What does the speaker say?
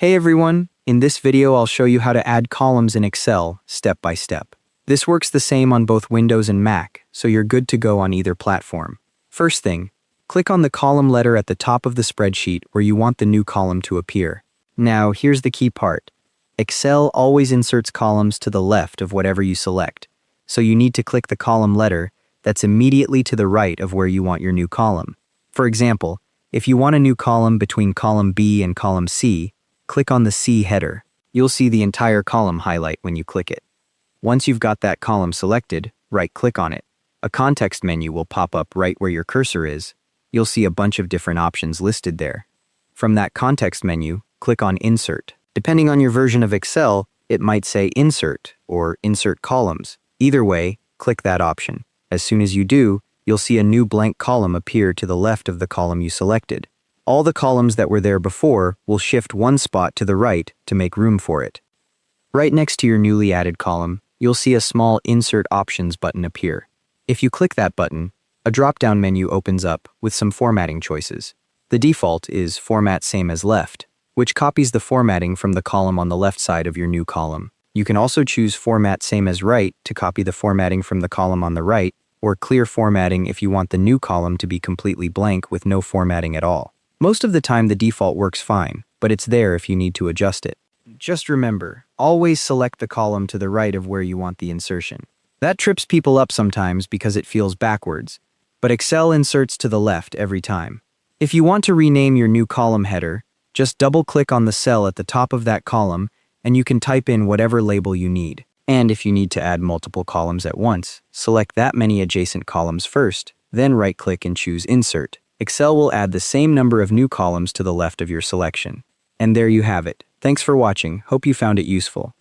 Hey everyone, in this video I'll show you how to add columns in Excel step by step. This works the same on both Windows and Mac, so you're good to go on either platform. First thing, click on the column letter at the top of the spreadsheet where you want the new column to appear. Now here's the key part. Excel always inserts columns to the left of whatever you select, so you need to click the column letter that's immediately to the right of where you want your new column. For example, if you want a new column between column B and column C, click on the C header. You'll see the entire column highlight when you click it. Once you've got that column selected, right-click on it. A context menu will pop up right where your cursor is. You'll see a bunch of different options listed there. From that context menu, click on Insert. Depending on your version of Excel, it might say Insert or Insert Columns. Either way, click that option. As soon as you do, you'll see a new blank column appear to the left of the column you selected. All the columns that were there before will shift one spot to the right to make room for it. Right next to your newly added column, you'll see a small Insert Options button appear. If you click that button, a drop-down menu opens up with some formatting choices. The default is Format Same as Left, which copies the formatting from the column on the left side of your new column. You can also choose Format Same as Right to copy the formatting from the column on the right, or Clear Formatting if you want the new column to be completely blank with no formatting at all. Most of the time the default works fine, but it's there if you need to adjust it. Just remember, always select the column to the right of where you want the insertion. That trips people up sometimes because it feels backwards, but Excel inserts to the left every time. If you want to rename your new column header, just double-click on the cell at the top of that column and you can type in whatever label you need. And if you need to add multiple columns at once, select that many adjacent columns first, then right-click and choose Insert. Excel will add the same number of new columns to the left of your selection. And there you have it. Thanks for watching. Hope you found it useful.